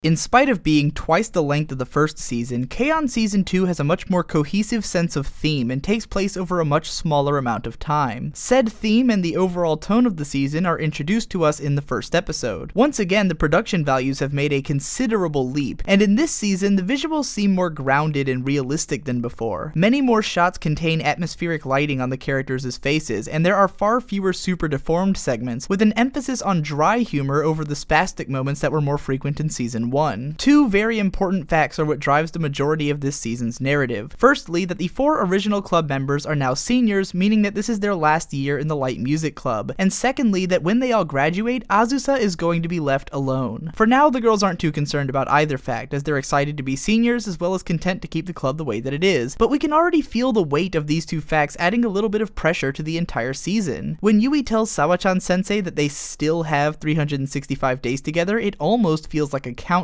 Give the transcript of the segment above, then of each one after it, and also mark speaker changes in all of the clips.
Speaker 1: In spite of being twice the length of the first season, K-On! Season 2 has a much more cohesive sense of theme and takes place over a much smaller amount of time. Said theme and the overall tone of the season are introduced to us in the first episode. Once again, the production values have made a considerable leap, and in this season, the visuals seem more grounded and realistic than before. Many more shots contain atmospheric lighting on the characters' faces, and there are far fewer super deformed segments, with an emphasis on dry humor over the spastic moments that were more frequent in Season 1. Two very important facts are what drives the majority of this season's narrative. Firstly, that the 4 original club members are now seniors, meaning that this is their last year in the Light Music Club. And secondly, that when they all graduate, Azusa is going to be left alone. For now, the girls aren't too concerned about either fact, as they're excited to be seniors as well as content to keep the club the way that it is. But we can already feel the weight of these two facts adding a little bit of pressure to the entire season. When Yui tells Sawa-chan sensei that they still have 365 days together, it almost feels like a countdown.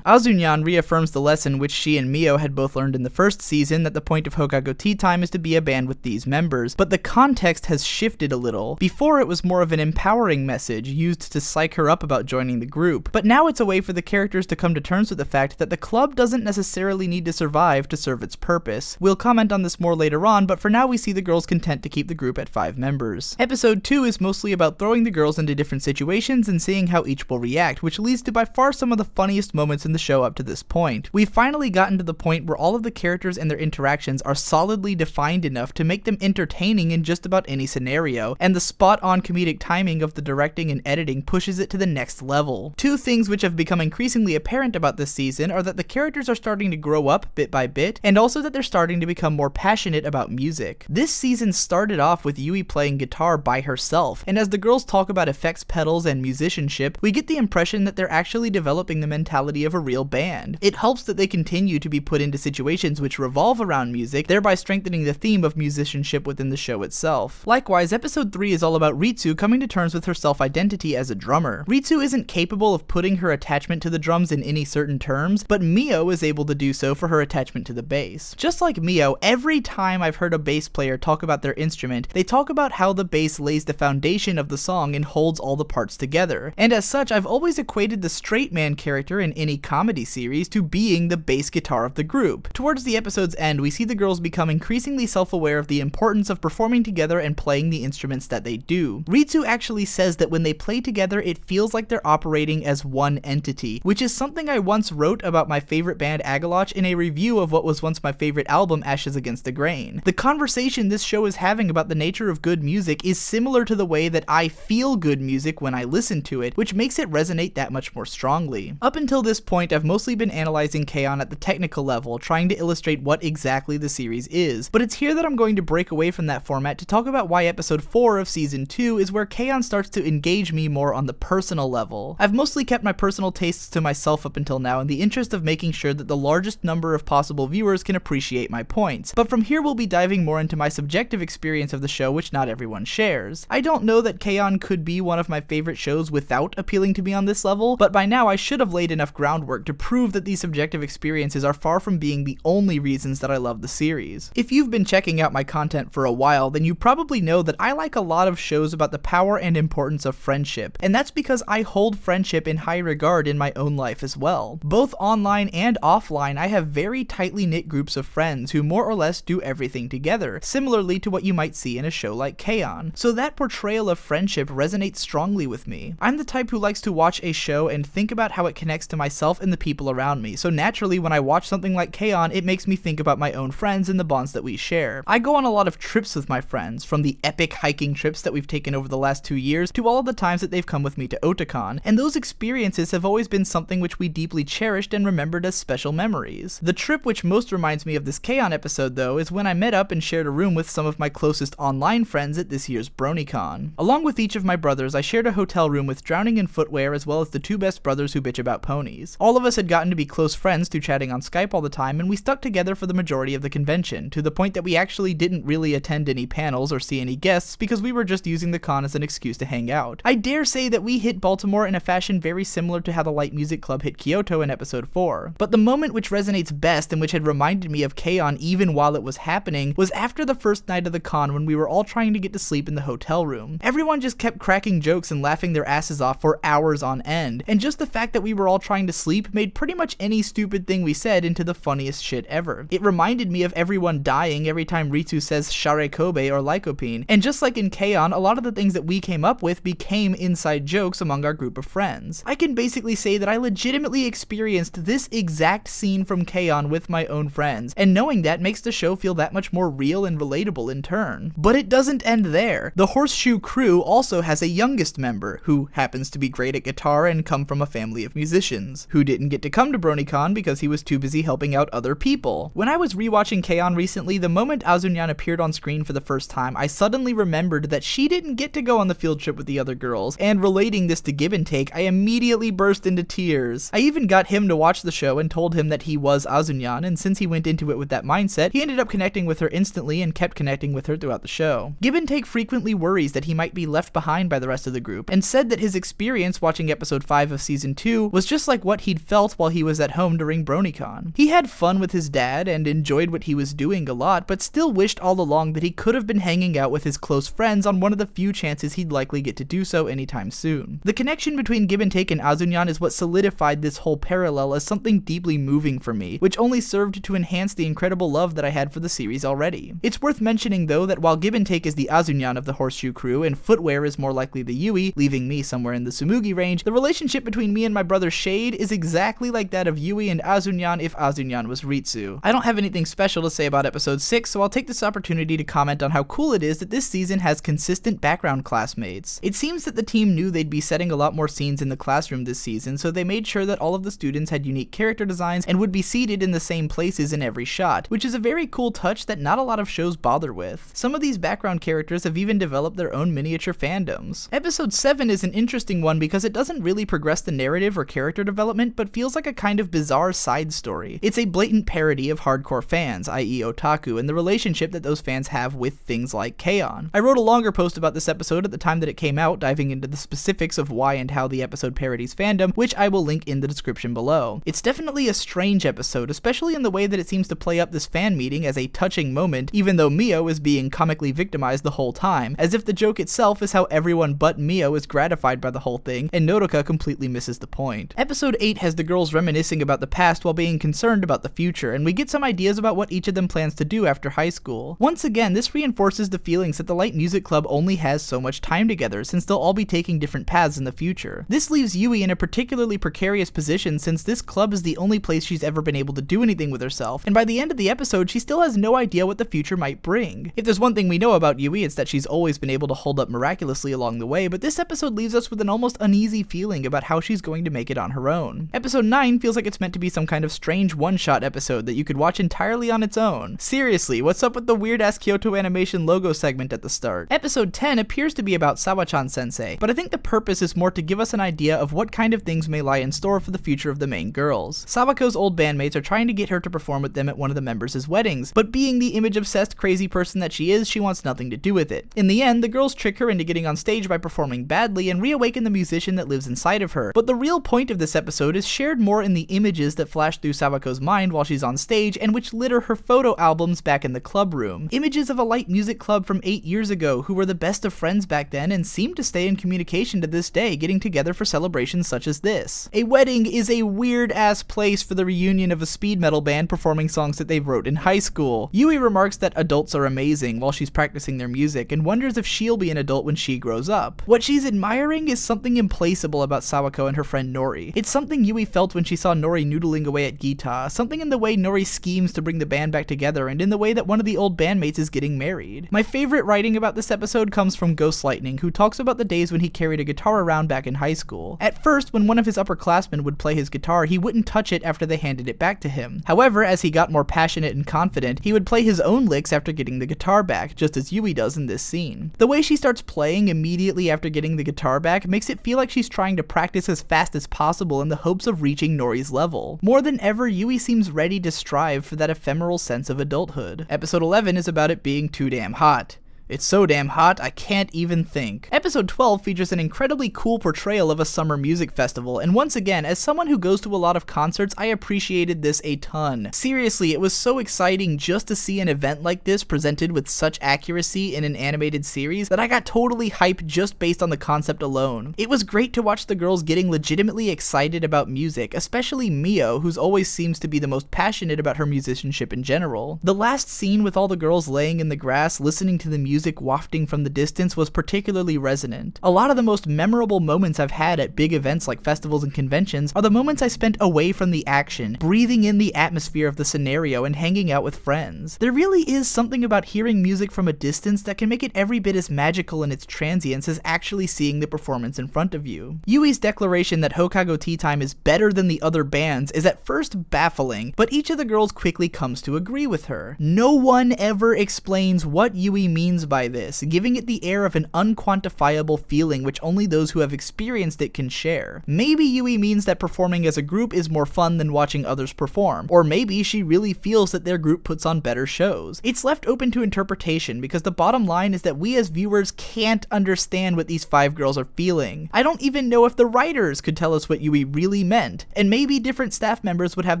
Speaker 1: Azunyan reaffirms the lesson which she and Mio had both learned in the first season, that the point of Hokago Tea Time is to be a band with these members, but the context has shifted a little. Before, it was more of an empowering message, used to psych her up about joining the group, but now it's a way for the characters to come to terms with the fact that the club doesn't necessarily need to survive to serve its purpose. We'll comment on this more later on, but for now we see the girls content to keep the group at 5 members. Episode 2 is mostly about throwing the girls into different situations and seeing how each will react, which leads to by far some of the funniest moments in the show up to this point. We've finally gotten to the point where all of the characters and their interactions are solidly defined enough to make them entertaining in just about any scenario, and the spot-on comedic timing of the directing and editing pushes it to the next level. Two things which have become increasingly apparent about this season are that the characters are starting to grow up bit by bit, and also that they're starting to become more passionate about music. This season started off with Yui playing guitar by herself, and as the girls talk about effects pedals and musicianship, we get the impression that they're actually developing the mentality of a real band. It helps that they continue to be put into situations which revolve around music, thereby strengthening the theme of musicianship within the show itself. Likewise, episode 3 is all about Ritsu coming to terms with her self-identity as a drummer. Ritsu isn't capable of putting her attachment to the drums in any certain terms, but Mio is able to do so for her attachment to the bass. Just like Mio, every time I've heard a bass player talk about their instrument, they talk about how the bass lays the foundation of the song and holds all the parts together. And as such, I've always equated the straight man character in any comedy series to being the bass guitar of the group. Towards the episode's end, we see the girls become increasingly self-aware of the importance of performing together and playing the instruments that they do. Ritsu actually says that when they play together, it feels like they're operating as one entity, which is something I once wrote about my favorite band Agaloch in a review of what was once my favorite album, Ashes Against the Grain. The conversation this show is having about the nature of good music is similar to the way that I feel good music when I listen to it, which makes it resonate that much more strongly. Up until this point, I've mostly been analyzing K-On! At the technical level, trying to illustrate what exactly the series is, but it's here that I'm going to break away from that format to talk about why episode 4 of season 2 is where K-On! Starts to engage me more on the personal level. I've mostly kept my personal tastes to myself up until now in the interest of making sure that the largest number of possible viewers can appreciate my points, but from here we'll be diving more into my subjective experience of the show, which not everyone shares. I don't know that K-On! Could be one of my favorite shows without appealing to me on this level, but by now I should have laid enough groundwork to prove that these subjective experiences are far from being the only reasons that I love the series. If you've been checking out my content for a while, then you probably know that I like a lot of shows about the power and importance of friendship, and that's because I hold friendship in high regard in my own life as well. Both online and offline, I have very tightly knit groups of friends who more or less do everything together, similarly to what you might see in a show like K-On! So that portrayal of friendship resonates strongly with me. I'm the type who likes to watch a show and think about how it connects to myself and the people around me, so naturally when I watch something like K-On! It makes me think about my own friends and the bonds that we share. I go on a lot of trips with my friends, from the epic hiking trips that we've taken over the last 2 years to all of the times that they've come with me to Otakon, and those experiences have always been something which we deeply cherished and remembered as special memories. The trip which most reminds me of this K-On! Episode though is when I met up and shared a room with some of my closest online friends at this year's BronyCon. Along with each of my brothers, I shared a hotel room with Drowning in Footwear as well as the 2 best brothers who bitch about ponies. All of us had gotten to be close friends through chatting on Skype all the time, and we stuck together for the majority of the convention, to the point that we actually didn't really attend any panels or see any guests because we were just using the con as an excuse to hang out. I dare say that we hit Baltimore in a fashion very similar to how the Light Music Club hit Kyoto in episode 4. But the moment which resonates best and which had reminded me of K-On! Even while it was happening was after the first night of the con when we were all trying to get to sleep in the hotel room. Everyone just kept cracking jokes and laughing their asses off for hours on end, and just the fact that we were all all trying to sleep made pretty much any stupid thing we said into the funniest shit ever. It reminded me of everyone dying every time Ritsu says Share Kobe or lycopene, and just like in K-On!, a lot of the things that we came up with became inside jokes among our group of friends. I can basically say that I legitimately experienced this exact scene from K-On! With my own friends, and knowing that makes the show feel that much more real and relatable in turn. But it doesn't end there. The Horseshoe Crew also has a youngest member, who happens to be great at guitar and come from a family of musicians, who didn't get to come to BronyCon because he was too busy helping out other people. When I was rewatching K-On! Recently, the moment Azunyan appeared on screen for the first time, I suddenly remembered that she didn't get to go on the field trip with the other girls, and relating this to Give and Take, I immediately burst into tears. I even got him to watch the show and told him that he was Azunyan, and since he went into it with that mindset, he ended up connecting with her instantly and kept connecting with her throughout the show. Give and Take frequently worries that he might be left behind by the rest of the group, and said that his experience watching episode 5 of season 2 was just like what he'd felt while he was at home during BronyCon. He had fun with his dad and enjoyed what he was doing a lot, but still wished all along that he could have been hanging out with his close friends on one of the few chances he'd likely get to do so anytime soon. The connection between Give and Take and Azunyan is what solidified this whole parallel as something deeply moving for me, which only served to enhance the incredible love that I had for the series already. It's worth mentioning though that while Give and Take is the Azunyan of the Horseshoe Crew and Footwear is more likely the Yui, leaving me somewhere in the Tsumugi range, the relationship between me and my brother Shade is exactly like that of Yui and Azunyan if Azunyan was Ritsu. I don't have anything special to say about episode 6, so I'll take this opportunity to comment on how cool it is that this season has consistent background classmates. It seems that the team knew they'd be setting a lot more scenes in the classroom this season, so they made sure that all of the students had unique character designs and would be seated in the same places in every shot, which is a very cool touch that not a lot of shows bother with. Some of these background characters have even developed their own miniature fandoms. Episode 7 is an interesting one because it doesn't really progress the narrative or character development, but feels like a kind of bizarre side story. It's a blatant parody of hardcore fans, i.e. otaku, and the relationship that those fans have with things like K-On! I wrote a longer post about this episode at the time that it came out, diving into the specifics of why and how the episode parodies fandom, which I will link in the description below. It's definitely a strange episode, especially in the way that it seems to play up this fan meeting as a touching moment, even though Mio is being comically victimized the whole time, as if the joke itself is how everyone but Mio is gratified by the whole thing, and Nodoka completely misses the point. Episode 8 has the girls reminiscing about the past while being concerned about the future, and we get some ideas about what each of them plans to do after high school. Once again, this reinforces the feelings that the Light Music Club only has so much time together, since they'll all be taking different paths in the future. This leaves Yui in a particularly precarious position since this club is the only place she's ever been able to do anything with herself, and by the end of the episode, she still has no idea what the future might bring. If there's one thing we know about Yui, it's that she's always been able to hold up miraculously along the way, but this episode leaves us with an almost uneasy feeling about how she's going to make it on her own. Episode 9 feels like it's meant to be some kind of strange one-shot episode that you could watch entirely on its own. Seriously, what's up with the weird-ass Kyoto Animation logo segment at the start? Episode 10 appears to be about Sawa-chan sensei, but I think the purpose is more to give us an idea of what kind of things may lie in store for the future of the main girls. Sawako's old bandmates are trying to get her to perform with them at one of the members' weddings, but being the image-obsessed crazy person that she is, she wants nothing to do with it. In the end, the girls trick her into getting on stage by performing badly and reawaken the musician that lives inside of her, but the real point of this episode is shared more in the images that flash through Sawako's mind while she's on stage and which litter her photo albums back in the club room. Images of a Light Music Club from 8 years ago who were the best of friends back then and seem to stay in communication to this day, getting together for celebrations such as this. A wedding is a weird-ass place for the reunion of a speed metal band performing songs that they wrote in high school. Yui remarks that adults are amazing while she's practicing their music and wonders if she'll be an adult when she grows up. What she's admiring is something implacable about Sawako and her friend Nori. It's something Yui felt when she saw Nori noodling away at Gita, something in the way Nori schemes to bring the band back together, and in the way that one of the old bandmates is getting married. My favorite writing about this episode comes from Ghost Lightning, who talks about the days when he carried a guitar around back in high school. At first, when one of his upperclassmen would play his guitar, he wouldn't touch it after they handed it back to him. However, as he got more passionate and confident, he would play his own licks after getting the guitar back, just as Yui does in this scene. The way she starts playing immediately after getting the guitar back makes it feel like she's trying to practice as fast as possible in the hopes of reaching Nori's level. More than ever, Yui seems ready to strive for that ephemeral sense of adulthood. Episode 11 is about it being too damn hot. It's so damn hot, I can't even think. Episode 12 features an incredibly cool portrayal of a summer music festival, and once again, as someone who goes to a lot of concerts, I appreciated this a ton. Seriously, it was so exciting just to see an event like this presented with such accuracy in an animated series that I got totally hyped just based on the concept alone. It was great to watch the girls getting legitimately excited about music, especially Mio, who always seems to be the most passionate about her musicianship in general. The last scene with all the girls laying in the grass listening to the music wafting from the distance was particularly resonant. A lot of the most memorable moments I've had at big events like festivals and conventions are the moments I spent away from the action, breathing in the atmosphere of the scenario and hanging out with friends. There really is something about hearing music from a distance that can make it every bit as magical in its transience as actually seeing the performance in front of you. Yui's declaration that Hokago Tea Time is better than the other bands is at first baffling, but each of the girls quickly comes to agree with her. No one ever explains what Yui means by this, giving it the air of an unquantifiable feeling which only those who have experienced it can share. Maybe Yui means that performing as a group is more fun than watching others perform, or maybe she really feels that their group puts on better shows. It's left open to interpretation because the bottom line is that we as viewers can't understand what these 5 girls are feeling. I don't even know if the writers could tell us what Yui really meant, and maybe different staff members would have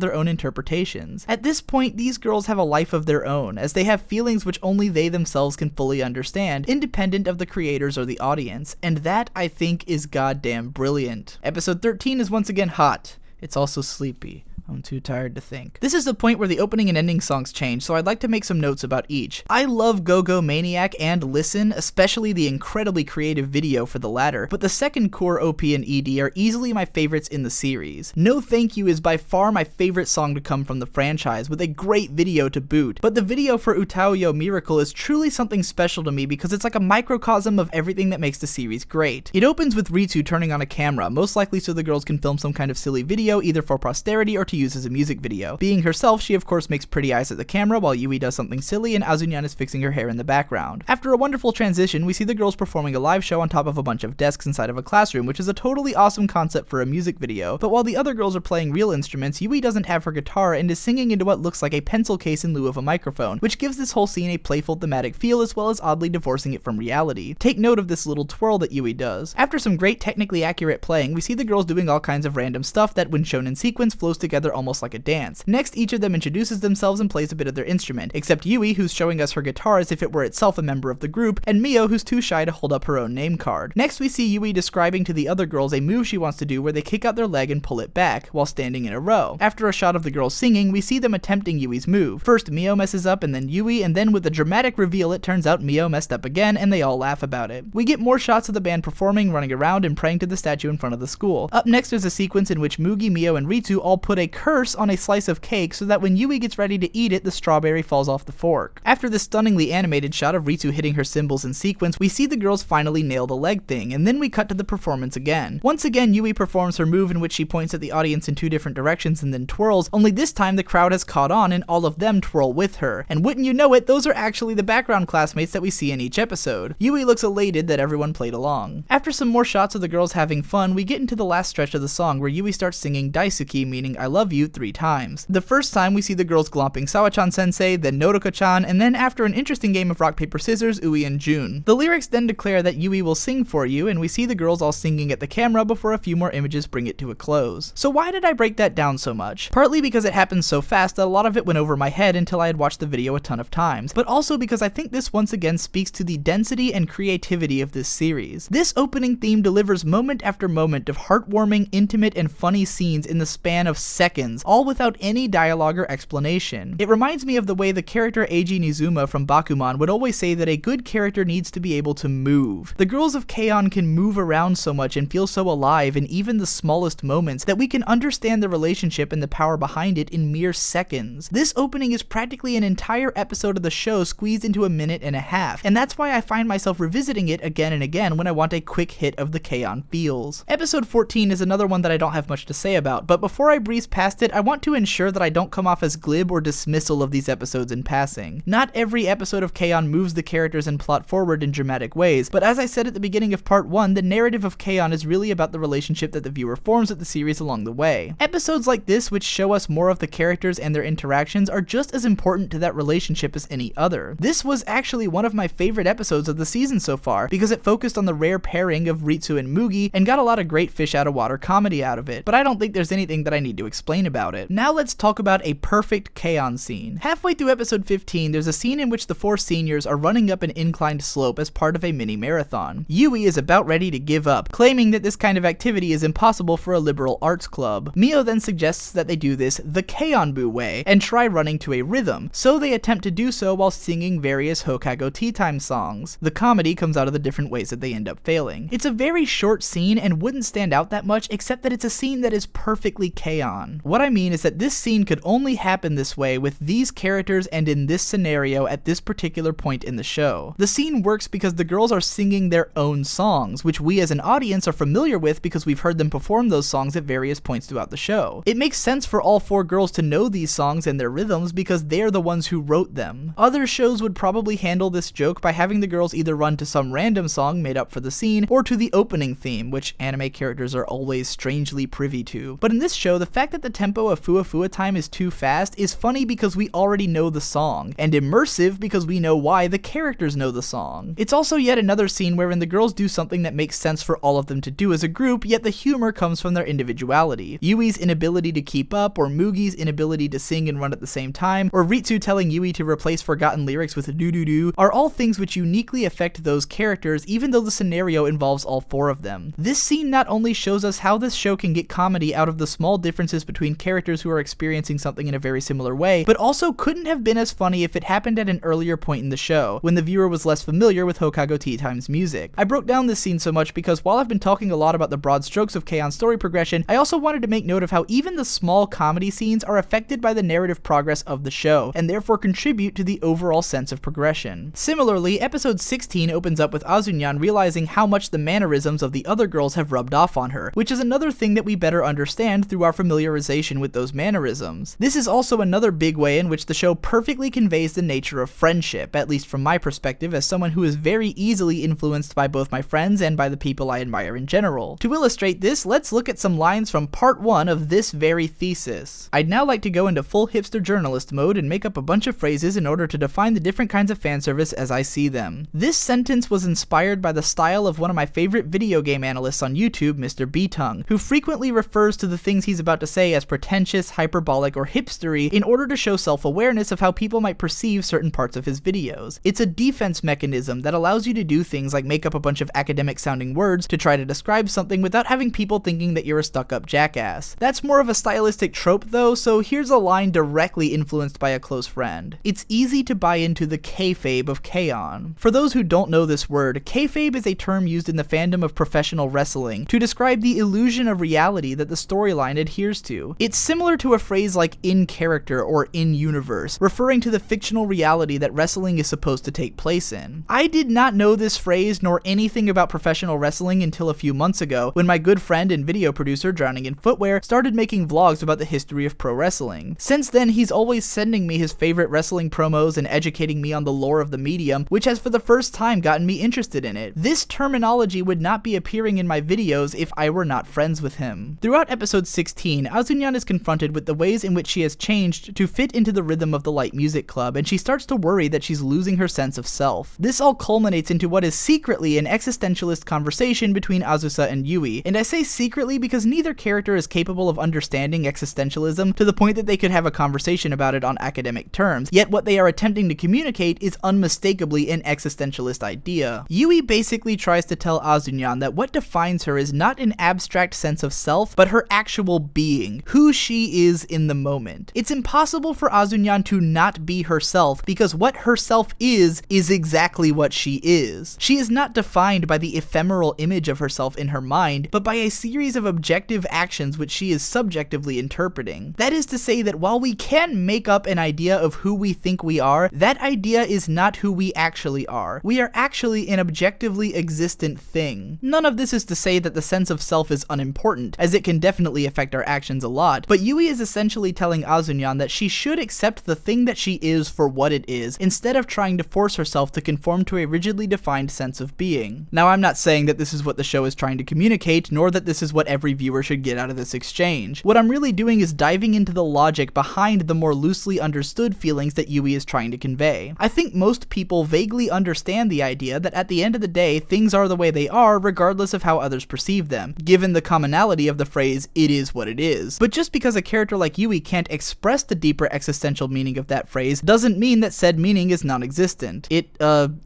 Speaker 1: their own interpretations. At this point, these girls have a life of their own, as they have feelings which only they themselves can fully understand, independent of the creators or the audience, and that, I think, is goddamn brilliant. Episode 13 is once again hot. It's also sleepy. I'm too tired to think. This is the point where the opening and ending songs change, so I'd like to make some notes about each. I love Go Go Maniac and Listen, especially the incredibly creative video for the latter, but the second core OP and ED are easily my favorites in the series. No Thank You is by far my favorite song to come from the franchise, with a great video to boot, but the video for Utaoyo Miracle is truly something special to me because it's like a microcosm of everything that makes the series great. It opens with Ritsu turning on a camera, most likely so the girls can film some kind of silly video either for posterity or to use as a music video. Being herself, she of course makes pretty eyes at the camera while Yui does something silly and Azunyan is fixing her hair in the background. After a wonderful transition, we see the girls performing a live show on top of a bunch of desks inside of a classroom, which is a totally awesome concept for a music video, but while the other girls are playing real instruments, Yui doesn't have her guitar and is singing into what looks like a pencil case in lieu of a microphone, which gives this whole scene a playful thematic feel as well as oddly divorcing it from reality. Take note of this little twirl that Yui does. After some great technically accurate playing, we see the girls doing all kinds of random stuff that, when shown in sequence, flows together almost like a dance. Next, each of them introduces themselves and plays a bit of their instrument, except Yui, who's showing us her guitar as if it were itself a member of the group, and Mio, who's too shy to hold up her own name card. Next, we see Yui describing to the other girls a move she wants to do where they kick out their leg and pull it back, while standing in a row. After a shot of the girls singing, we see them attempting Yui's move. First Mio messes up and then Yui, and then with a dramatic reveal it turns out Mio messed up again, and they all laugh about it. We get more shots of the band performing, running around, and praying to the statue in front of the school. Up next, there's a sequence in which Mugi, Mio, and Ritsu all put a curse on a slice of cake so that when Yui gets ready to eat it, the strawberry falls off the fork. After this stunningly animated shot of Ritsu hitting her cymbals in sequence, we see the girls finally nail the leg thing, and then we cut to the performance again. Once again, Yui performs her move in which she points at the audience in 2 different directions and then twirls, only this time the crowd has caught on and all of them twirl with her. And wouldn't you know it, those are actually the background classmates that we see in each episode. Yui looks elated that everyone played along. After some more shots of the girls having fun, we get into the last stretch of the song where Yui starts singing Daisuki, meaning I love you, 3 times. The first time we see the girls glomping Sawa-chan sensei, then Nodoka-chan, and then after an interesting game of rock paper scissors, Ui and Jun. The lyrics then declare that Yui will sing for you, and we see the girls all singing at the camera before a few more images bring it to a close. So why did I break that down so much? Partly because it happened so fast that a lot of it went over my head until I had watched the video a ton of times, but also because I think this once again speaks to the density and creativity of this series. This opening theme delivers moment after moment of heartwarming, intimate, and funny scenes in the span of seconds, all without any dialogue or explanation. It reminds me of the way the character Eiji Nizuma from Bakuman would always say that a good character needs to be able to move. The girls of K-On! Can move around so much and feel so alive in even the smallest moments that we can understand the relationship and the power behind it in mere seconds. This opening is practically an entire episode of the show squeezed into a minute and a half, and that's why I find myself revisiting it again and again when I want a quick hit of the K-On! Feels. Episode 14 is another one that I don't have much to say about, but before I breeze past past it, I want to ensure that I don't come off as glib or dismissal of these episodes in passing. Not every episode of K-On! Moves the characters and plot forward in dramatic ways, but as I said at the beginning of part 1, the narrative of K-On! Is really about the relationship that the viewer forms with the series along the way. Episodes like this, which show us more of the characters and their interactions, are just as important to that relationship as any other. This was actually one of my favorite episodes of the season so far, because it focused on the rare pairing of Ritsu and Mugi, and got a lot of great fish out of water comedy out of it, but I don't think there's anything that I need to explain about it. Now let's talk about a perfect K-On! Scene. Halfway through episode 15, there's a scene in which the 4 seniors are running up an inclined slope as part of a mini marathon. Yui is about ready to give up, claiming that this kind of activity is impossible for a liberal arts club. Mio then suggests that they do this the K-On!-bu way, and try running to a rhythm, so they attempt to do so while singing various Hokago Tea Time songs. The comedy comes out of the different ways that they end up failing. It's a very short scene and wouldn't stand out that much, except that it's a scene that is perfectly K-On! What I mean is that this scene could only happen this way with these characters and in this scenario at this particular point in the show. The scene works because the girls are singing their own songs, which we as an audience are familiar with because we've heard them perform those songs at various points throughout the show. It makes sense for all 4 girls to know these songs and their rhythms because they're the ones who wrote them. Other shows would probably handle this joke by having the girls either run to some random song made up for the scene, or to the opening theme, which anime characters are always strangely privy to. But in this show, the fact that the tempo of Fua Fua Time is too fast is funny because we already know the song, and immersive because we know why the characters know the song. It's also yet another scene wherein the girls do something that makes sense for all of them to do as a group, yet the humor comes from their individuality. Yui's inability to keep up, or Mugi's inability to sing and run at the same time, or Ritsu telling Yui to replace forgotten lyrics with doo-doo-doo, are all things which uniquely affect those characters, even though the scenario involves all 4 of them. This scene not only shows us how this show can get comedy out of the small differences between characters who are experiencing something in a very similar way, but also couldn't have been as funny if it happened at an earlier point in the show, when the viewer was less familiar with Hokago Tea Time's music. I broke down this scene so much because while I've been talking a lot about the broad strokes of K-On! Story progression, I also wanted to make note of how even the small comedy scenes are affected by the narrative progress of the show, and therefore contribute to the overall sense of progression. Similarly, episode 16 opens up with Azunyan realizing how much the mannerisms of the other girls have rubbed off on her, which is another thing that we better understand through our familiarization with those mannerisms. This is also another big way in which the show perfectly conveys the nature of friendship, at least from my perspective as someone who is very easily influenced by both my friends and by the people I admire in general. To illustrate this, let's look at some lines from part 1 of this very thesis. I'd now like to go into full hipster journalist mode and make up a bunch of phrases in order to define the different kinds of fan service as I see them. This sentence was inspired by the style of one of my favorite video game analysts on YouTube, Mr. B-Tongue, who frequently refers to the things he's about to say as pretentious, hyperbolic, or hipstery in order to show self-awareness of how people might perceive certain parts of his videos. It's a defense mechanism that allows you to do things like make up a bunch of academic-sounding words to try to describe something without having people thinking that you're a stuck-up jackass. That's more of a stylistic trope though, so here's a line directly influenced by a close friend. It's easy to buy into the kayfabe of K-On! For those who don't know this word, kayfabe is a term used in the fandom of professional wrestling to describe the illusion of reality that the storyline adheres to. It's similar to a phrase like in character or in universe, referring to the fictional reality that wrestling is supposed to take place in. I did not know this phrase nor anything about professional wrestling until a few months ago, when my good friend and video producer Drowning in Footwear started making vlogs about the history of pro wrestling. Since then, he's always sending me his favorite wrestling promos and educating me on the lore of the medium, which has for the first time gotten me interested in it. This terminology would not be appearing in my videos if I were not friends with him. Throughout episode 16, Azunyan is confronted with the ways in which she has changed to fit into the rhythm of the Light Music Club, and she starts to worry that she's losing her sense of self. This all culminates into what is secretly an existentialist conversation between Azusa and Yui, and I say secretly because neither character is capable of understanding existentialism to the point that they could have a conversation about it on academic terms, yet what they are attempting to communicate is unmistakably an existentialist idea. Yui basically tries to tell Azunyan that what defines her is not an abstract sense of self, but her actual being, who she is in the moment. It's impossible for Azunyan to not be herself, because what herself is exactly what she is. She is not defined by the ephemeral image of herself in her mind, but by a series of objective actions which she is subjectively interpreting. That is to say that while we can make up an idea of who we think we are, that idea is not who we actually are. We are actually an objectively existent thing. None of this is to say that the sense of self is unimportant, as it can definitely affect our actions a lot, but Yui is essentially telling Azunyan that she should accept the thing that she is for what it is, instead of trying to force herself to conform to a rigidly defined sense of being. Now, I'm not saying that this is what the show is trying to communicate, nor that this is what every viewer should get out of this exchange. What I'm really doing is diving into the logic behind the more loosely understood feelings that Yui is trying to convey. I think most people vaguely understand the idea that at the end of the day, things are the way they are regardless of how others perceive them, given the commonality of the phrase, "it is what it is." But just because a character like Yui can't express the deeper existential meaning of that phrase doesn't mean that said meaning is non-existent. It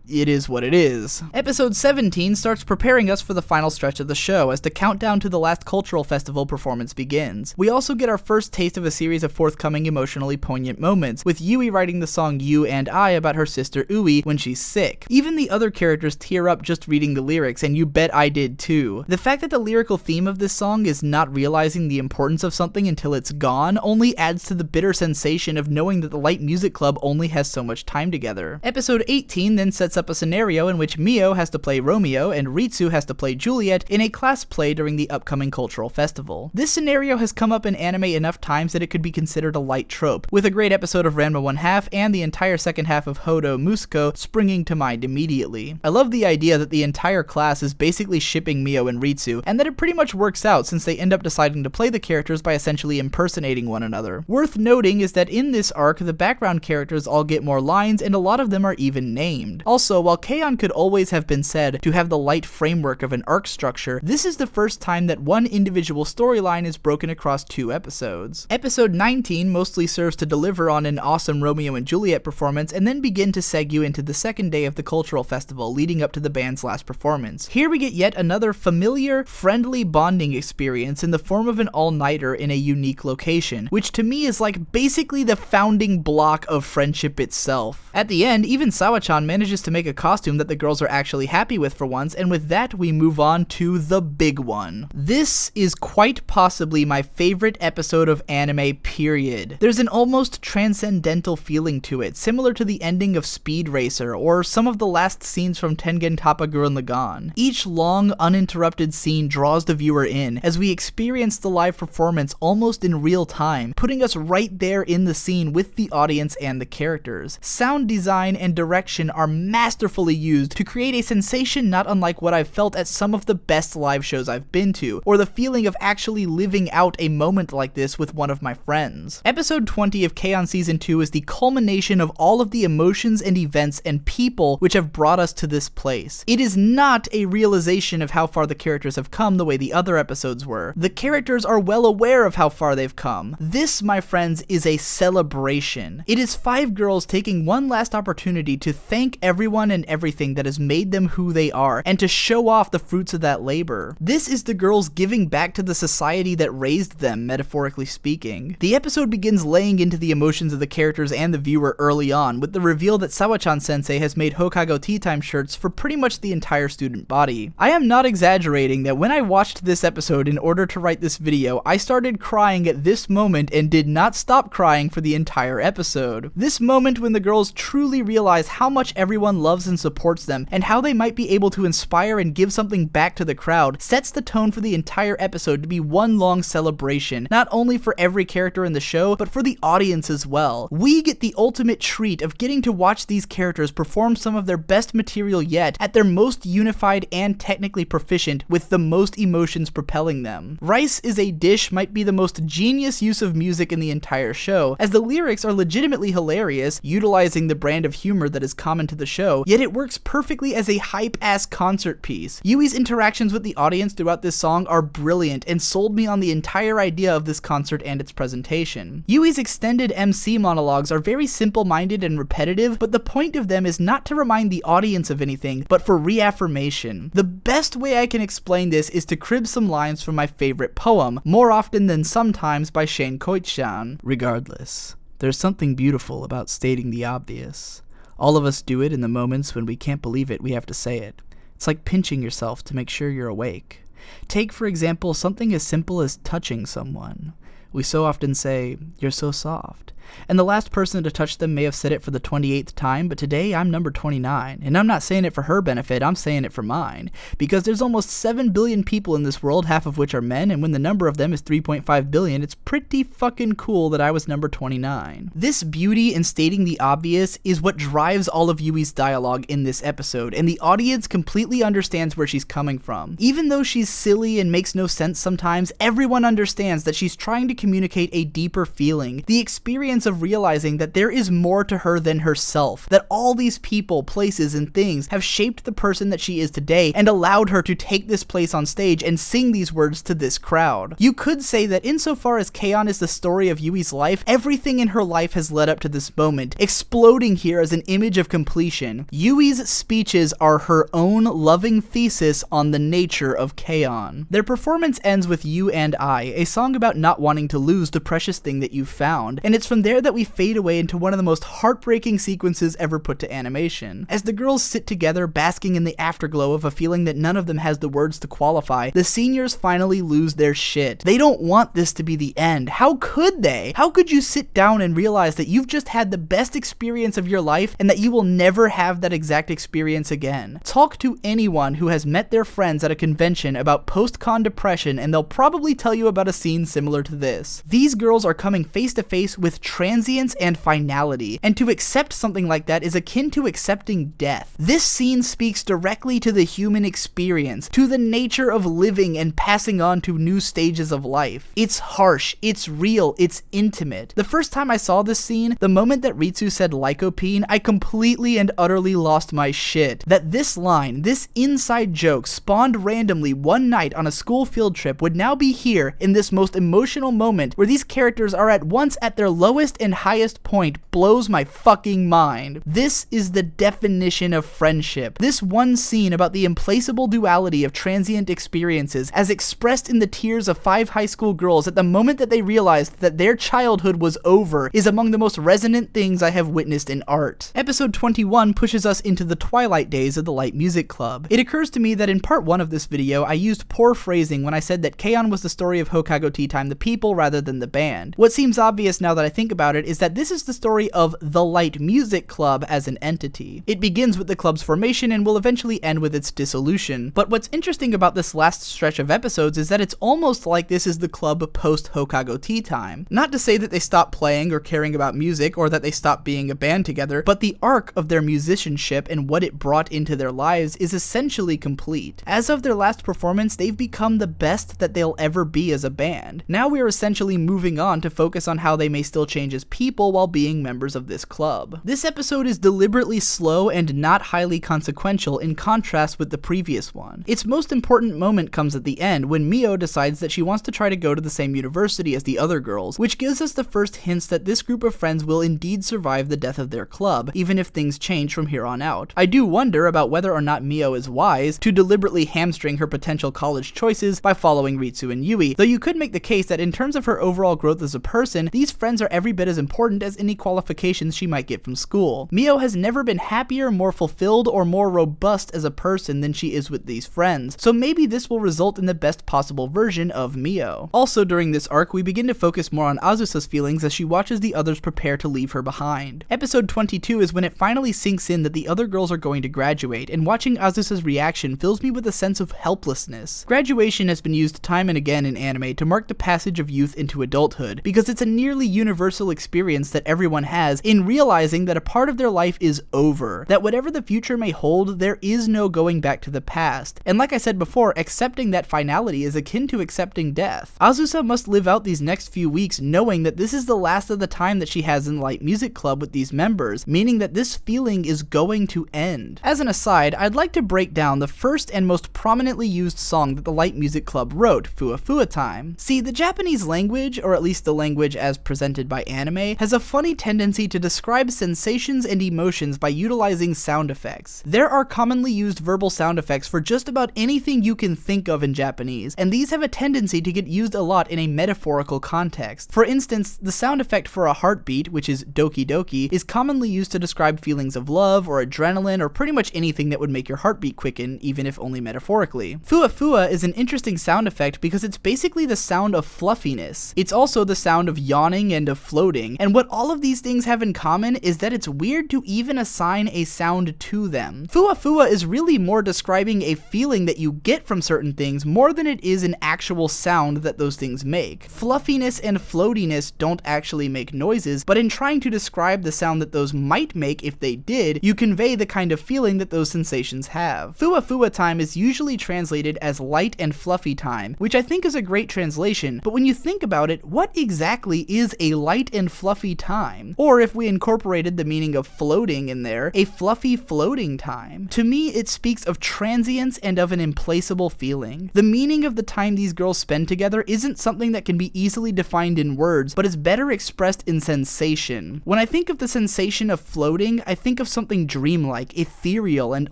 Speaker 1: is what it is. Episode 17 starts preparing us for the final stretch of the show as the countdown to the last cultural festival performance begins. We also get our first taste of a series of forthcoming emotionally poignant moments, with Yui writing the song You and I about her sister Ui when she's sick. Even the other characters tear up just reading the lyrics, and you bet I did too. The fact that the lyrical theme of this song is not realizing the importance of something until it's gone only adds to the bitter sensation of knowing that the Light Music Club only has so much time together. Episode 18 then sets up a scenario in which Mio has to play Romeo and Ritsu has to play Juliet in a class play during the upcoming cultural festival. This scenario has come up in anime enough times that it could be considered a light trope, with a great episode of Ranma 1/2 and the entire second half of Hodo Musuko springing to mind immediately. I love the idea that the entire class is basically shipping Mio and Ritsu, and that it pretty much works out since they end up deciding to play the characters by essentially impersonating one another. Worth noting is that in this arc, the background characters all get more lines, and a lot of them are even named. Also, while K-On! Could always have been said to have the light framework of an arc structure, this is the first time that one individual storyline is broken across 2 episodes. Episode 19 mostly serves to deliver on an awesome Romeo and Juliet performance, and then begin to seg you into the second day of the cultural festival leading up to the band's last performance. Here we get yet another familiar, friendly bonding experience in the form of an all-nighter in a unique location, which to me is like basically the founding block of friendship itself. At the end, even Sawa-chan manages to make a costume that the girls are actually happy with for once, and with that we move on to the big one. This is quite possibly my favorite episode of anime, period. There's an almost transcendental feeling to it, similar to the ending of Speed Racer or some of the last scenes from Tengen Toppa Gurren Lagann. Each long, uninterrupted scene draws the viewer in as we experience the live performance almost in real time, putting us right there in the scene with the audience and the characters. Sound design and direction are masterfully used to create a sensation not unlike what I've felt at some of the best live shows I've been to, or the feeling of actually living out a moment like this with one of my friends. Episode 20 of K-On! Season 2 is the culmination of all of the emotions and events and people which have brought us to this place. It is not a realization of how far the characters have come the way the other episodes were. The characters are well aware of how far they've come. This, my friends, is a celebration. It is 5 girls taking one last opportunity to thank everyone and everything that has made them who they are, and to show off the fruits of that labor. This is the girls giving back to the society that raised them, metaphorically speaking. The episode begins laying into the emotions of the characters and the viewer early on, with the reveal that Sawa-chan sensei has made Hokago Tea Time shirts for pretty much the entire student body. I am not exaggerating that when I watched this episode in order to write this video, I started crying at this moment and did not stop crying for the entire episode. This moment when the girls truly realize how much everyone loves and supports them, and how they might be able to inspire and give something back to the crowd, sets the tone for the entire episode to be one long celebration, not only for every character in the show, but for the audience as well. We get the ultimate treat of getting to watch these characters perform some of their best material yet, at their most unified and technically proficient, with the most emotions propelling them. Rice is a Dish might be the most genius use of music in the entire show, as the lyrics are legitimately hilarious, utilizing the brand of humor that is common to the show, yet it works perfectly as a hype-ass concert piece. Yui's interactions with the audience throughout this song are brilliant and sold me on the entire idea of this concert and its presentation. Yui's extended MC monologues are very simple-minded and repetitive, but the point of them is not to remind the audience of anything, but for reaffirmation. The best way I can explain this is to crib some lines from my favorite poem, More Often Than Sometimes by Shane Koichi-chan. Regardless, there's something beautiful about stating the obvious. All of us do it in the moments when we can't believe it, we have to say it. It's like pinching yourself to make sure you're awake. Take, for example, something as simple as touching someone. We so often say, "You're so soft." And the last person to touch them may have said it for the 28th time, but today I'm number 29. And I'm not saying it for her benefit, I'm saying it for mine. Because there's almost 7 billion people in this world, half of which are men, and when the number of them is 3.5 billion, it's pretty fucking cool that I was number 29. This beauty in stating the obvious is what drives all of Yui's dialogue in this episode, and the audience completely understands where she's coming from. Even though she's silly and makes no sense sometimes, everyone understands that she's trying to communicate a deeper feeling, the experience of realizing that there is more to her than herself, that all these people, places, and things have shaped the person that she is today and allowed her to take this place on stage and sing these words to this crowd. You could say that insofar as K-On! Is the story of Yui's life, everything in her life has led up to this moment, exploding here as an image of completion. Yui's speeches are her own loving thesis on the nature of K-On! Their performance ends with You and I, a song about not wanting to lose the precious thing that you've found, and it's from there that we fade away into one of the most heartbreaking sequences ever put to animation. As the girls sit together, basking in the afterglow of a feeling that none of them has the words to qualify, the seniors finally lose their shit. They don't want this to be the end. How could they? How could you sit down and realize that you've just had the best experience of your life and that you will never have that exact experience again? Talk to anyone who has met their friends at a convention about post-con depression and they'll probably tell you about a scene similar to this. These girls are coming face to face with transience and finality, and to accept something like that is akin to accepting death. This scene speaks directly to the human experience, to the nature of living and passing on to new stages of life. It's harsh, it's real, it's intimate. The first time I saw this scene, the moment that Ritsu said lycopene, I completely and utterly lost my shit. That this line, this inside joke spawned randomly one night on a school field trip would now be here in this most emotional moment where these characters are at once at their lowest and highest point blows my fucking mind. This is the definition of friendship. This one scene about the implacable duality of transient experiences as expressed in the tears of 5 high school girls at the moment that they realized that their childhood was over is among the most resonant things I have witnessed in art. Episode 21 pushes us into the twilight days of the Light Music Club. It occurs to me that in part 1 of this video I used poor phrasing when I said that K-On! Was the story of Hokago Tea Time the people rather than the band. What seems obvious now that I think about it is that this is the story of the Light Music Club as an entity. It begins with the club's formation and will eventually end with its dissolution. But what's interesting about this last stretch of episodes is that it's almost like this is the club post Hokago Tea Time. Not to say that they stopped playing or caring about music or that they stopped being a band together, but the arc of their musicianship and what it brought into their lives is essentially complete. As of their last performance, they've become the best that they'll ever be as a band. Now we are essentially moving on to focus on how they may still change as people while being members of this club. This episode is deliberately slow and not highly consequential in contrast with the previous one. Its most important moment comes at the end when Mio decides that she wants to try to go to the same university as the other girls, which gives us the first hints that this group of friends will indeed survive the death of their club, even if things change from here on out. I do wonder about whether or not Mio is wise to deliberately hamstring her potential college choices by following Ritsu and Yui, though you could make the case that in terms of her overall growth as a person, these friends are every bit as important as any qualifications she might get from school. Mio has never been happier, more fulfilled, or more robust as a person than she is with these friends, so maybe this will result in the best possible version of Mio. Also during this arc, we begin to focus more on Azusa's feelings as she watches the others prepare to leave her behind. Episode 22 is when it finally sinks in that the other girls are going to graduate, and watching Azusa's reaction fills me with a sense of helplessness. Graduation has been used time and again in anime to mark the passage of youth into adulthood, because it's a nearly universal experience that everyone has in realizing that a part of their life is over, that whatever the future may hold, there is no going back to the past. And like I said before, accepting that finality is akin to accepting death. Azusa must live out these next few weeks knowing that this is the last of the time that she has in the Light Music Club with these members, meaning that this feeling is going to end. As an aside, I'd like to break down the first and most prominently used song that the Light Music Club wrote, Fua Fua Time. See, the Japanese language, or at least the language as presented by anime, has a funny tendency to describe sensations and emotions by utilizing sound effects. There are commonly used verbal sound effects for just about anything you can think of in Japanese, and these have a tendency to get used a lot in a metaphorical context. For instance, the sound effect for a heartbeat, which is doki doki, is commonly used to describe feelings of love or adrenaline or pretty much anything that would make your heartbeat quicken, even if only metaphorically. Fua Fua is an interesting sound effect because it's basically the sound of fluffiness fluffiness. It's also the sound of yawning and of floating, and what all of these things have in common is that it's weird to even assign a sound to them. Fua fua is really more describing a feeling that you get from certain things more than it is an actual sound that those things make. Fluffiness and floatiness don't actually make noises, but in trying to describe the sound that those might make if they did, you convey the kind of feeling that those sensations have. Fua fua time is usually translated as light and fluffy time, which I think is a great translation, but when you think about it, what exactly is a light and fluffy time? Or if we incorporated the meaning of floating in there, a fluffy floating time. To me, it speaks of transience and of an implacable feeling. The meaning of the time these girls spend together isn't something that can be easily defined in words, but is better expressed in sensation. When I think of the sensation of floating, I think of something dreamlike, ethereal, and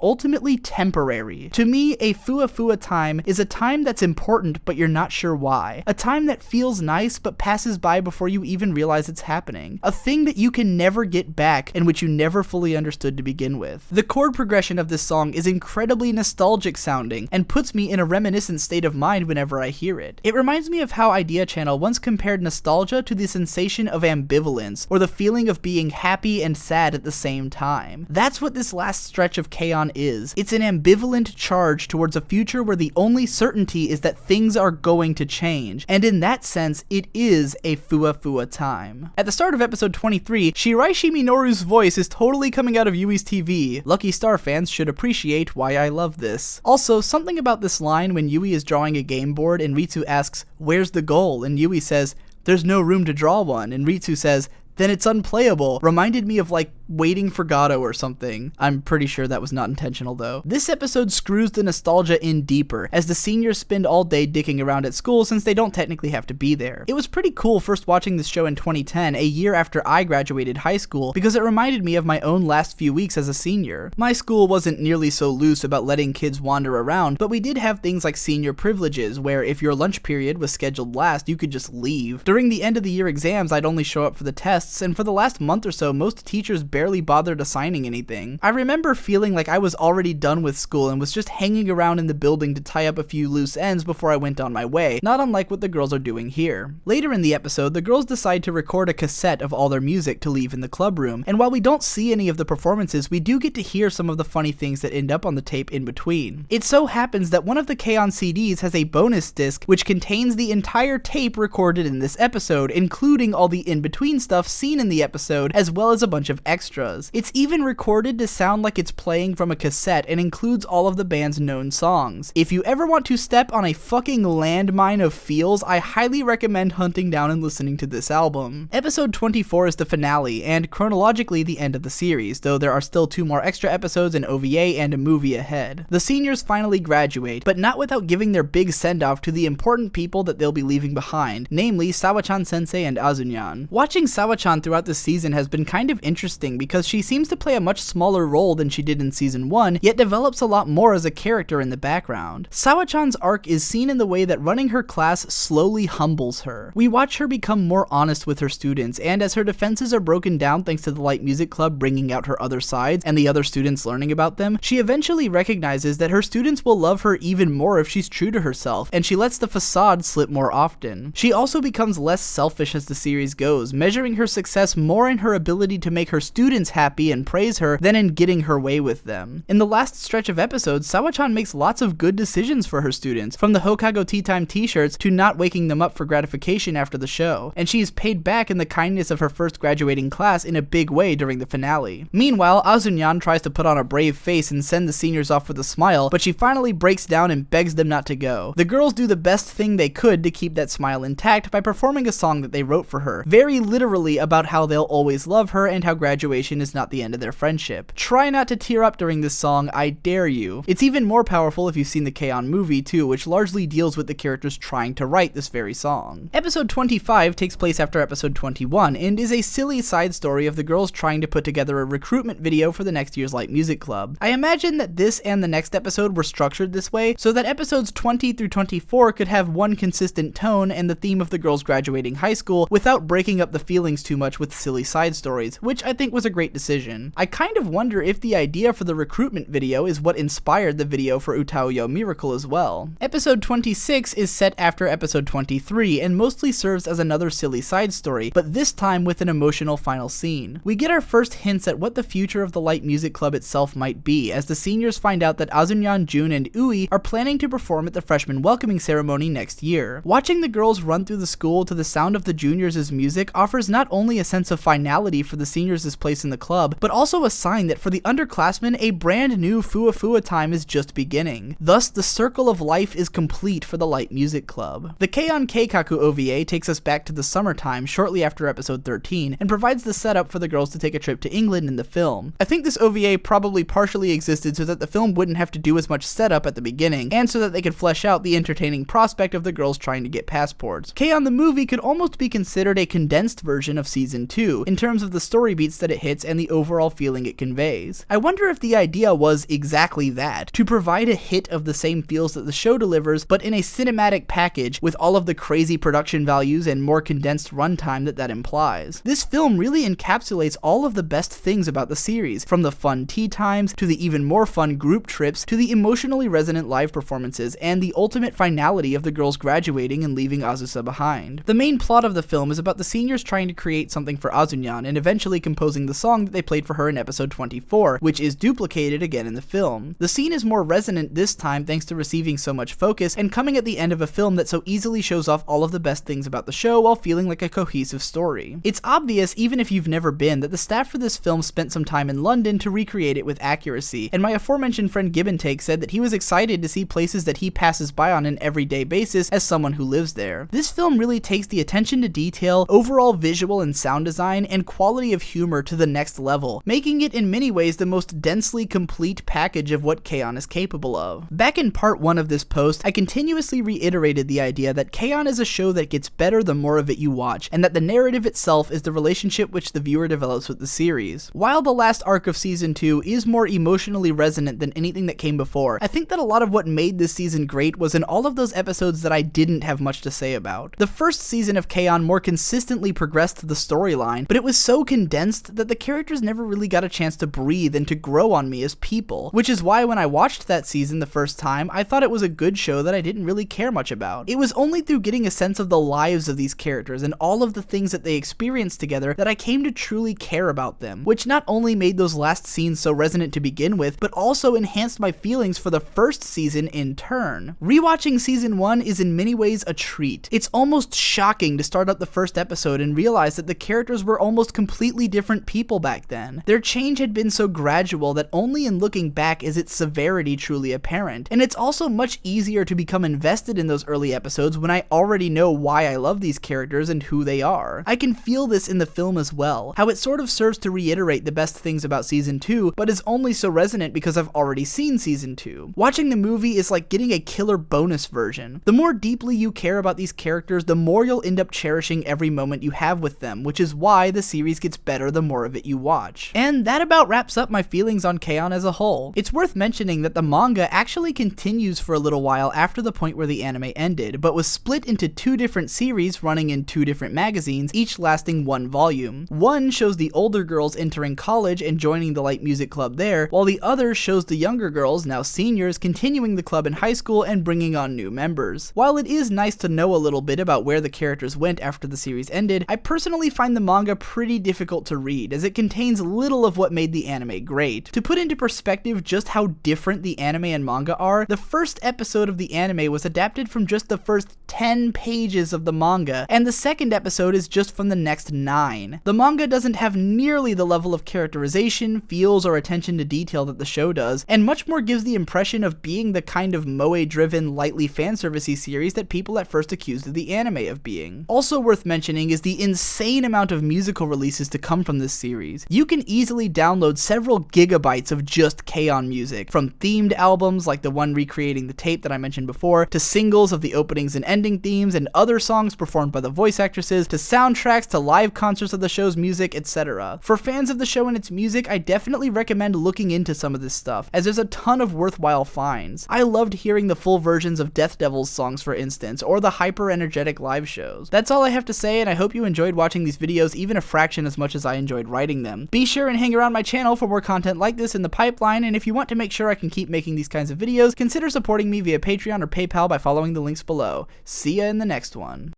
Speaker 1: ultimately temporary. To me, a fua fua time is a time that's important, but you're not sure why. A time that feels nice, but passes by before you even realize it's happening. A thing that you can never get back, and which you never fully understood to begin with. The chord progression of this song is incredibly nostalgic sounding, and puts me in a reminiscent state of mind whenever I hear it. It reminds me of how Idea Channel once compared nostalgia to the sensation of ambivalence, or the feeling of being happy and sad at the same time. That's what this last stretch of K-On! Is. It's an ambivalent charge towards a future where the only certainty is that things are going to change, and in that sense, it is a fua fua time. At the start of episode 23, Shiraishi Minoru's voice is totally coming out of Yui's TV. Lucky Star fans should appreciate why I love this. Also, something about this line when Yui is drawing a game board and Ritsu asks, "Where's the goal?" and Yui says, "There's no room to draw one," and Ritsu says, "Then it's unplayable," reminded me of like Waiting for Godot or something. I'm pretty sure that was not intentional though. This episode screws the nostalgia in deeper, as the seniors spend all day dicking around at school since they don't technically have to be there. It was pretty cool first watching this show in 2010, a year after I graduated high school, because it reminded me of my own last few weeks as a senior. My school wasn't nearly so loose about letting kids wander around, but we did have things like senior privileges, where if your lunch period was scheduled last, you could just leave. During the end of the year exams, I'd only show up for the tests, and for the last month or so, most teachers barely bothered assigning anything. I remember feeling like I was already done with school and was just hanging around in the building to tie up a few loose ends before I went on my way, not unlike what the girls are doing here. Later in the episode, the girls decide to record a cassette of all their music to leave in the club room, and while we don't see any of the performances, we do get to hear some of the funny things that end up on the tape in between. It so happens that one of the K-On! CDs has a bonus disc which contains the entire tape recorded in this episode, including all the in-between stuff seen in the episode, as well as a bunch of extras. It's even recorded to sound like it's playing from a cassette and includes all of the band's known songs. If you ever want to step on a fucking landmine of feels, I highly recommend hunting down and listening to this album. Episode 24 is the finale, and chronologically the end of the series, though there are still 2 more extra episodes, an OVA, and a movie ahead. The seniors finally graduate, but not without giving their big send-off to the important people that they'll be leaving behind, namely Sawa-chan sensei and Azunyan. Watching Sawa-chan throughout the season has been kind of interesting because she seems to play a much smaller role than she did in season 1, yet develops a lot more as a character in the background. Sawa-chan's arc is seen in the way that running her class slowly humbles her. We watch her become more honest with her students, and as her defenses are broken down thanks to the Light Music Club bringing out her other sides and the other students learning about them, she eventually recognizes that her students will love her even more if she's true to herself, and she lets the facade slip more often. She also becomes less selfish as the series goes, measuring her success more in her ability to make her students happy and praise her than in getting her way with them. In the last stretch of episodes, Sawa-chan makes lots of good decisions for her students, from the Hokago Tea Time t-shirts to not waking them up for gratification after the show, and she is paid back in the kindness of her first graduating class in a big way during the finale. Meanwhile, Azunyan tries to put on a brave face and send the seniors off with a smile, but she finally breaks down and begs them not to go. The girls do the best thing they could to keep that smile intact by performing a song that they wrote for her, very literally about how they'll always love her and how graduation is not the end of their friendship. Try not to tear up during this song, I dare you. It's even more powerful if you've seen the K-On! Movie too, which largely deals with the characters trying to write this very song. Episode 25 takes place after episode 21 and is a silly side story of the girls trying to put together a recruitment video for the next year's Light Music Club. I imagine that this and the next episode were structured this way so that episodes 20 through 24 could have one consistent tone and the theme of the girls graduating high school without breaking up the feelings too too much with silly side stories, which I think was a great decision. I kind of wonder if the idea for the recruitment video is what inspired the video for Utaoyo Miracle as well. Episode 26 is set after episode 23 and mostly serves as another silly side story, but this time with an emotional final scene. We get our first hints at what the future of the Light Music Club itself might be, as the seniors find out that Azunyan, Jun, and Ui are planning to perform at the freshman welcoming ceremony next year. Watching the girls run through the school to the sound of the juniors' music offers not only a sense of finality for the seniors' place in the club, but also a sign that for the underclassmen, a brand new Fuwa time is just beginning. Thus, the circle of life is complete for the Light Music Club. The Keion Keikaku OVA takes us back to the summertime shortly after episode 13 and provides the setup for the girls to take a trip to England in the film. I think this OVA probably partially existed so that the film wouldn't have to do as much setup at the beginning, and so that they could flesh out the entertaining prospect of the girls trying to get passports. Keion the movie could almost be considered a condensed version of season 2 in terms of the story beats that it hits and the overall feeling it conveys. I wonder if the idea was exactly that, to provide a hit of the same feels that the show delivers, but in a cinematic package with all of the crazy production values and more condensed runtime that implies. This film really encapsulates all of the best things about the series, from the fun tea times, to the even more fun group trips, to the emotionally resonant live performances, and the ultimate finality of the girls graduating and leaving Azusa behind. The main plot of the film is about the seniors trying to create something for Azunyan and eventually composing the song that they played for her in episode 24, which is duplicated again in the film. The scene is more resonant this time thanks to receiving so much focus and coming at the end of a film that so easily shows off all of the best things about the show while feeling like a cohesive story. It's obvious, even if you've never been, that the staff for this film spent some time in London to recreate it with accuracy, and my aforementioned friend Gibbentake said that he was excited to see places that he passes by on an everyday basis as someone who lives there. This film really takes the attention to detail, overall visual and sound design, and quality of humor to the next level, making it in many ways the most densely complete package of what Keion is capable of. Back in part 1 of this post, I continuously reiterated the idea that Keion is a show that gets better the more of it you watch, and that the narrative itself is the relationship which the viewer develops with the series. While the last arc of season 2 is more emotionally resonant than anything that came before, I think that a lot of what made this season great was in all of those episodes that I didn't have much to say about. The first season of Keion more consistently progressed the storyline, but it was so condensed that the characters never really got a chance to breathe and to grow on me as people, which is why when I watched that season the first time, I thought it was a good show that I didn't really care much about. It was only through getting a sense of the lives of these characters and all of the things that they experienced together that I came to truly care about them, which not only made those last scenes so resonant to begin with, but also enhanced my feelings for the first season in turn. Rewatching season 1 is in many ways a treat. It's almost shocking to start up the first episode and realize that the characters were almost completely different people back then. Their change had been so gradual that only in looking back is its severity truly apparent, and it's also much easier to become invested in those early episodes when I already know why I love these characters and who they are. I can feel this in the film as well, how it sort of serves to reiterate the best things about season 2, but is only so resonant because I've already seen season 2. Watching the movie is like getting a killer bonus version. The more deeply you care about these characters, the more you'll end up cherishing every moment you have with them, which is why the series gets better the more of it you watch. And that about wraps up my feelings on Keion as a whole. It's worth mentioning that the manga actually continues for a little while after the point where the anime ended, but was split into 2 different series running in 2 different magazines, each lasting 1 volume. One shows the older girls entering college and joining the Light Music Club there, while the other shows the younger girls, now seniors, continuing the club in high school and bringing on new members. While it is nice to know a little bit about where the characters went after the series ended, I personally find the manga pretty difficult to read, as it contains little of what made the anime great. To put into perspective just how different the anime and manga are, the first episode of the anime was adapted from just the first 10 pages of the manga, and the second episode is just from the next 9. The manga doesn't have nearly the level of characterization, feels, or attention to detail that the show does, and much more gives the impression of being the kind of moe-driven, lightly fanservice-y series that people at first accused of the anime of being. Also worth mentioning is the insane amount of musical releases to come from this series. You can easily download several gigabytes of just Keion music, from themed albums like the one recreating the tape that I mentioned before, to singles of the openings and ending themes and other songs performed by the voice actresses, to soundtracks, to live concerts of the show's music, etc. For fans of the show and its music, I definitely recommend looking into some of this stuff, as there's a ton of worthwhile finds. I loved hearing the full versions of Death Devil's songs, for instance, or the hyper-energetic live shows. That's all I have to say, and I hope you enjoyed watching doing these videos even a fraction as much as I enjoyed writing them. Be sure and hang around my channel for more content like this in the pipeline, and if you want to make sure I can keep making these kinds of videos, consider supporting me via Patreon or PayPal by following the links below. See ya in the next one.